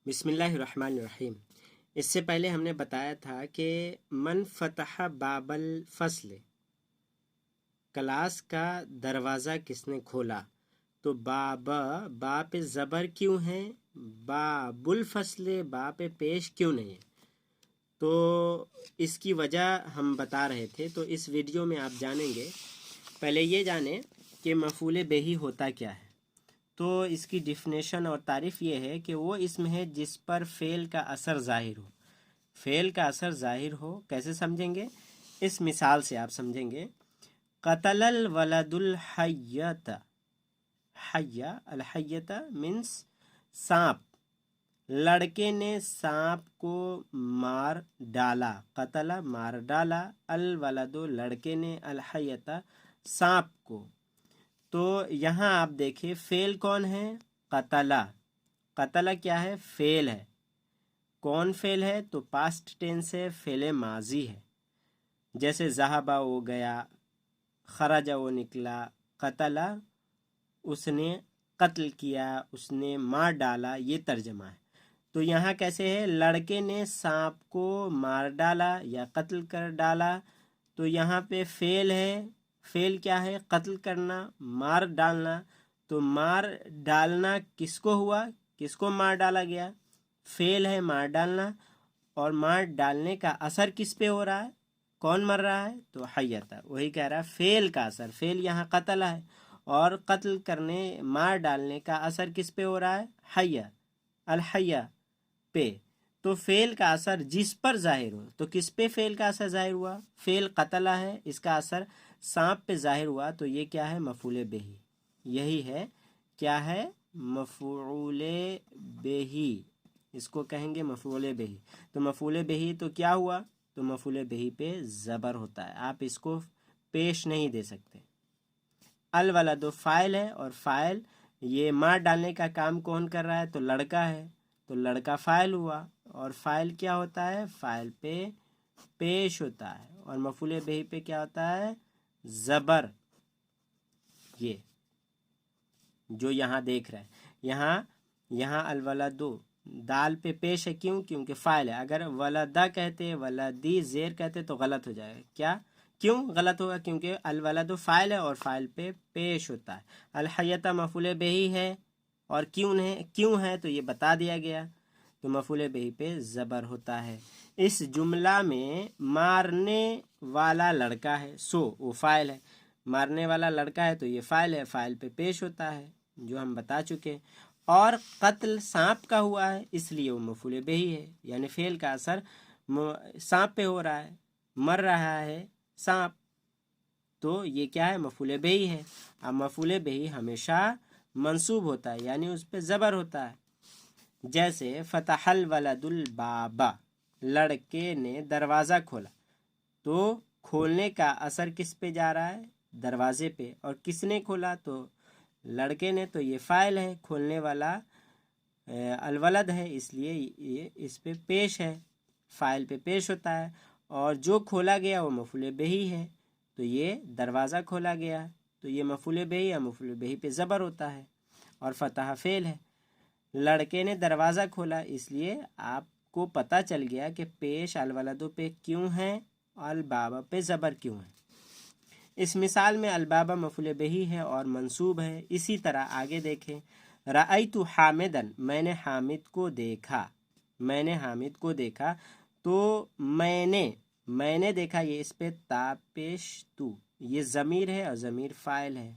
बिस्मिल्लाहिर्रहमानिर्रहीम। इससे पहले हमने बताया था कि मन फतह बाबल फसल, क्लास का दरवाज़ा किसने खोला। तो बा पे ज़बर क्यों है, बाबुल फसल बा पे पेश क्यों नहीं है, तो इसकी वजह हम बता रहे थे। तो इस वीडियो में आप जानेंगे। पहले ये जानें कि मफ़ूल बिही होता क्या है। तो इसकी डिफिनेशन और तारीफ़ ये है कि वो इसम है जिस पर फ़ेल का असर ज़ाहिर हो। फ़ेल का असर ज़ाहिर हो कैसे समझेंगे, इस मिसाल से आप समझेंगे। क़तलल वलदुल हय्यत, हय्या अल हय्यता मीन्स सांप, लड़के ने सांप को मार डाला। क़तला मार डाला, अल वलदु लड़के ने, अल हय्यता सांप को। तो यहाँ आप देखिए फ़ेल कौन है, क़तला। क़तला क्या है, फ़ेल है। कौन फ़ेल है, तो पास्ट टेंस है, फ़ेल माजी है। जैसे ज़हाबा वो गया, खराजा वो निकला, क़तला उसने कत्ल किया, उसने मार डाला, ये तर्जमा है। तो यहाँ कैसे है, लड़के ने सांप को मार डाला या कत्ल कर डाला। तो यहाँ पे फ़ेल है। फ़ेल क्या है, कत्ल करना, मार डालना। तो मार डालना किसको हुआ, किसको मार डाला गया, फ़ेल है मार डालना। और मार डालने का असर किस पे हो रहा है, कौन मर रहा है, तो हय्यता। वही कह रहा है फ़ेल का असर, फ़ेल यहाँ कत्ल है और कत्ल करने मार डालने का असर किस पे हो रहा है, हय्या अल हय्या पे। तो फ़ेल का असर जिस पर ज़ाहिर हो, तो किस पे फ़ेल का असर ज़ाहिर हुआ, फ़ेल क़तला है, इसका असर सांप पे ज़ाहिर हुआ। तो ये क्या है, मफ़ूल बिही। यही है, क्या है, मफ़ूल बिही, इसको कहेंगे मफ़ूल बिही। तो मफ़ूल बिही तो क्या हुआ, तो मफ़ूल बिही पे ज़बर होता है, आप इसको पेश नहीं दे सकते। अल वाला दो फ़ाइल है, और फ़ाइल ये मार डालने का काम कौन कर रहा है, तो लड़का है। तो लड़का फ़ाइल हुआ, और फ़ाइल क्या होता है, फ़ाइल पे पेश होता है। और मफ़ूल बिही पे क्या होता है, ज़बर। ये जो यहाँ देख रहे हैं, यहाँ अल वलदो दाल पे पेश है, क्यों, क्योंकि फ़ाइल है। अगर वलदा कहते, वलदी ज़ेर कहते तो गलत हो जाएगा। क्या, क्यों गलत होगा, क्योंकि अल वलदो फ़ाइल है और फ़ाइल पे पेश होता है। अल हय्यता मफ़ूल बिही है, और क्यों है तो ये बता दिया गया। तो मफ़ूल बिही पे ज़बर होता है। इस जुमला में मारने वाला लड़का है, सो वो फ़ाइल है। मारने वाला लड़का है तो ये फ़ाइल है, फ़ाइल पे पेश होता है, जो हम बता चुके। और कत्ल सांप का हुआ है, इसलिए वो मफ़ूल बिही है। यानी फ़ेल का असर सांप पे हो रहा है, मर रहा है सांप, तो ये क्या है, मफ़ूल बिही है। अब मफ़ूल बिही हमेशा मंसूब होता है, यानी उस पर ज़बर होता है। जैसे फ़तहल वलदुल बाबा, लड़के ने दरवाज़ा खोला। तो खोलने का असर किस पे जा रहा है, दरवाजे पे। और किसने खोला, तो लड़के ने। तो ये फ़ाइल है, खोलने वाला अलवलद है, इसलिए ये इस पे पेश है, फ़ाइल पे पेश होता है। और जो खोला गया वो मफ़ूल बिही है, तो ये दरवाज़ा खोला गया, तो ये मफ़ूल बिही या मफ़ूल बिही पे ज़बर होता है। और फ़तह फ़ेल है, लड़के ने दरवाज़ा खोला, इसलिए आपको पता चल गया कि पेश अलवलदो पे क्यों है, अलबाबा पे ज़बर क्यों है। इस मिसाल में अलबाबा मफ़ूल बिही है और मंसूब है। इसी तरह आगे देखें, रअयतु हामिदन, मैंने हामिद को देखा, मैंने हामिद को देखा। तो मैंने देखा, ये इस पे तापेश तू, ये ज़मीर है और ज़मीर फ़ाइल है।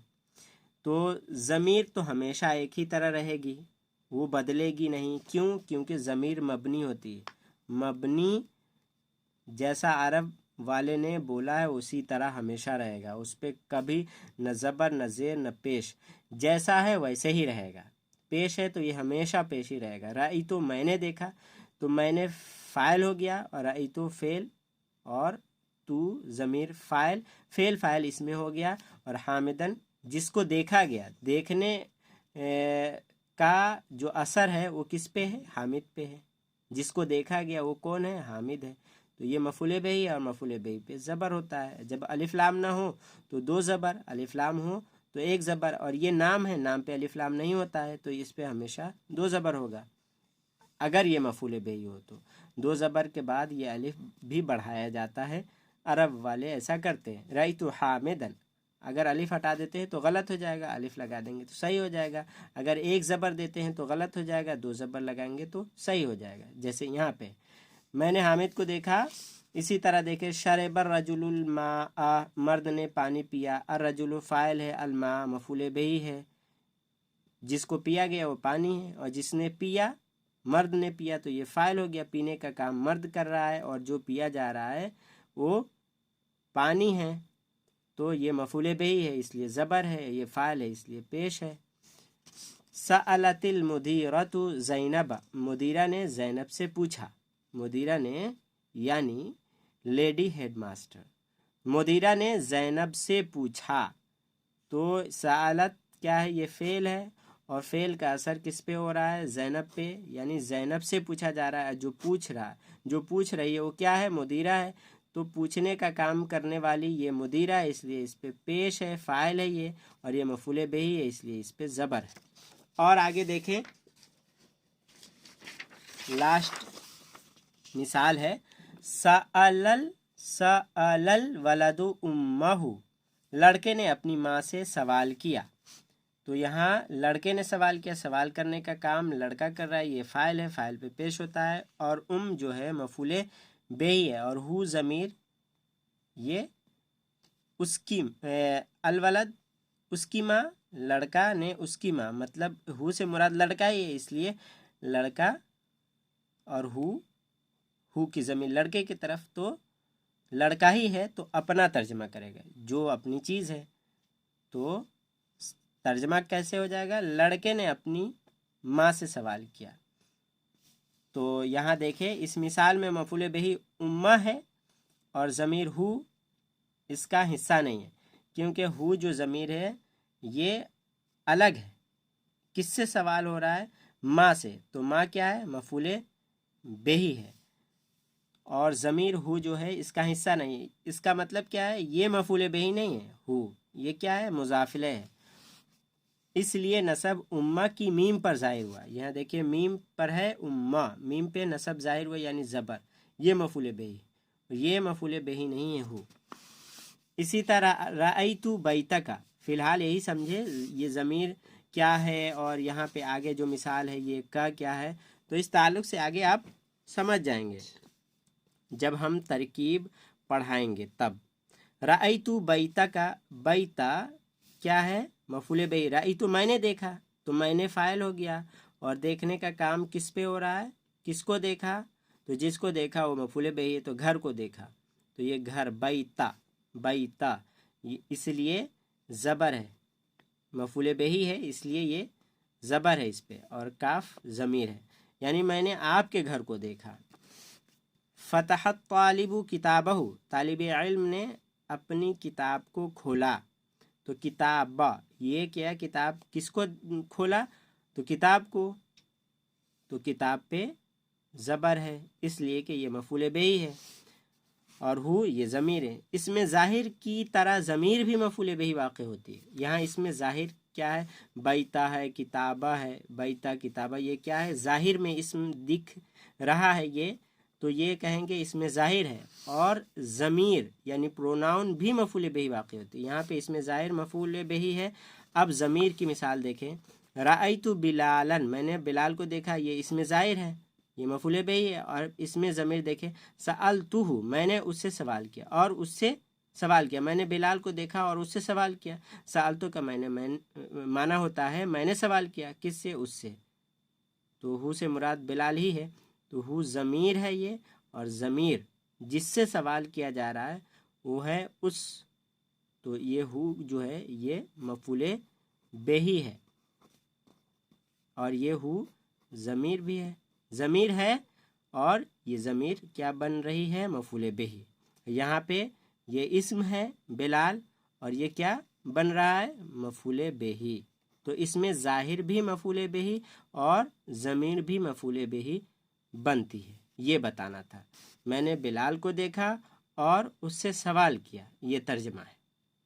तो ज़मीर तो हमेशा एक ही तरह रहेगी, वो बदलेगी नहीं। क्यों, क्योंकि ज़मीर मबनी होती है। मबनी जैसा अरब वाले ने बोला है उसी तरह हमेशा रहेगा, उस पर कभी न ज़बर न ज़ेर न पेश, जैसा है वैसे ही रहेगा। पेश है तो ये हमेशा पेश ही रहेगा। रई तो मैंने देखा, तो मैंने फ़ाइल हो गया, और रई तो फ़ेल, और तू ज़मीर फ़ाइल, फ़ेल फ़ाइल इसमें हो गया। और हामिदन जिसको देखा गया, देखने का जो असर है वो किस पे है, हामिद पे है। जिसको देखा गया वो कौन है, हामिद है। तो ये मफ़ूल बिही और मफ़ूल बिही पे ज़बर होता है। जब अलिफ लाम ना हो तो दो ज़बर, अलिफ लाम हो तो एक ज़बर। और ये नाम है, नाम पे अलिफ लाम नहीं होता है, तो इस पे हमेशा दो ज़बर होगा। अगर ये मफूल बिही हो तो। दो ज़बर के बाद ये अलिफ भी बढ़ाया जाता है, अरब वाले ऐसा करते हैं। रअयतु हामिदन, अगर अलिफ हटा देते हैं तो गलत हो जाएगा, अलिफ लगा देंगे तो सही हो जाएगा। अगर एक ज़बर देते हैं तो गलत हो जाएगा, दो ज़बर लगाएंगे तो सही हो जाएगा। जैसे यहाँ पे मैंने हामिद को देखा, इसी तरह देखे शरबर रजुलुल मा, मर्द ने पानी पिया। अर रजुलु फ़ाइल है, अल मा मफूल बिही है, जिसको पिया गया वो पानी है, और जिसने पिया, मर्द ने पिया तो ये फ़ाइल हो गया, पीने का काम मर्द कर रहा है और जो पिया जा रहा है वो पानी है, तो ये मफूल बिही है इसलिए ज़बर है, ये फ़ाइल है इसलिए पेश है। सअलतिल मुदीरतु ज़ैनब, मुदीरा ने ज़ैनब से पूछा। मुदीरा ने यानी लेडी हेडमास्टर, मुदीरा ने ज़ैनब से पूछा। तो सअलत क्या है, ये फ़ेल है, और फ़ेल का असर किस पे हो रहा है, ज़ैनब पे, यानी ज़ैनब से पूछा जा रहा है। जो पूछ रहा है, जो पूछ रही है वो क्या है, मुदीरा है, तो पूछने का काम करने वाली ये मुदीरा है इसलिए इस पे पेश है, फ़ाइल है ये, और ये मफूल बिही है इसलिए इस पे ज़बर है। और आगे देखें, लास्ट मिसाल है सअलल वलदु उम्महु, लड़के ने अपनी माँ से सवाल किया। तो यहाँ लड़के ने सवाल किया, सवाल करने का काम लड़का कर रहा है, ये फ़ाइल है, फ़ाइल पे पेश होता है, और जो है मफूल बिही है, और हु ज़मीर ये उसकी, अलवलद उसकी माँ, लड़का ने उसकी माँ, मतलब हु से मुराद लड़का ही है इसलिए लड़का, और हु की ज़मीर लड़के की तरफ, तो लड़का ही है तो अपना तर्जमा करेगा, जो अपनी चीज़ है। तो तर्जमा कैसे हो जाएगा, लड़के ने अपनी माँ से सवाल किया। तो यहाँ देखें, इस मिसाल में मफूल बिही उम्मा है और ज़मीर हु इसका हिस्सा नहीं है, क्योंकि हु जो ज़मीर है ये अलग है। किससे सवाल हो रहा है, माँ से, तो माँ क्या है, मफूल बिही है, और ज़मीर हु जो है इसका हिस्सा नहीं है। इसका मतलब क्या है, ये मफूल बिही नहीं है, हु ये क्या है, मुज़ाफ़िले है, इसलिए नसब उम्मा की मीम पर ज़ाहिर हुआ। यहाँ देखिए मीम पर है उम्मा, मीम पे नसब ज़ाहिर हुआ यानी ज़बर, ये मफूल बिही, ये मफूल बिही नहीं है हु। इसी तरह रअयतु बैतका, फ़िलहाल यही समझे ये ज़मीर क्या है, और यहाँ पे आगे जो मिसाल है ये का क्या है, तो इस ताल्लुक़ से आगे आप समझ जाएंगे जब हम तरकीब पढ़ाएंगे तब। रअयतु बैतका, बैता क्या है, मफूल बिही, रअयतु मैंने देखा, तो मैंने फ़ाइल हो गया, और देखने का काम किस पे हो रहा है, किसको देखा, तो जिसको देखा वो मफूल बिही है, तो घर को देखा, तो ये घर, बैता बैता, इसलिए ज़बर है, मफूल बिही है इसलिए ये ज़बर है इस पे, और काफ ज़मीर है, यानी मैंने आपके घर को देखा। फ़तहत तालिबु किताबहु, तालिब इल्म ने अपनी किताब को खोला, तो किताब ये क्या, किताब किसको खोला, तो किताब को, तो किताब पे ज़बर है इसलिए कि ये मफूल बिही है, और हु ये ज़मीर है। इसमें ज़ाहिर की तरह ज़मीर भी मफूल बिही वाक़ होती है। यहाँ इसमें ज़ाहिर क्या है, बैता है, किताबा है, बैता किताबा, ये क्या है, ज़ाहिर में इसम दिख रहा है ये, तो ये कहेंगे इसमें ज़ाहिर है। और ज़मीर यानी प्रोनाउन भी मफूल बिही वाक़ होती है, यहाँ पे इसमें ज़ाहिर मफूल बिही है। अब ज़मीर की मिसाल देखें, रअयतु बिलालन, मैंने बिलाल को देखा, ये इसमें ज़ाहिर है, ये मफूल बिही है। और इसमें ज़मीर देखें, सअलतुहु, मैंने उससे सवाल किया, और उससे सवाल किया, मैंने बिलाल को देखा और उससे सवाल किया। सअलतु का मैंने माना होता है मैंने सवाल किया, किससे, उससे, तो हु से मुराद बिलाल ही है, तो हु ज़मीर है ये, और ज़मीर जिससे सवाल किया जा रहा है वो है उस, तो ये हु जो है ये मफूल बिही है, और ये हु ज़मीर भी है, ज़मीर है, और ये ज़मीर क्या बन रही है, मफूल बिही। यहाँ पे ये इस्म है बिलाल, और ये क्या बन रहा है, मफूल बिही। तो इसमें ज़ाहिर भी मफूल बिही और ज़मीर भी मफूल बिही बनती है, ये बताना था। मैंने बिलाल को देखा और उससे सवाल किया, ये तर्जमा है।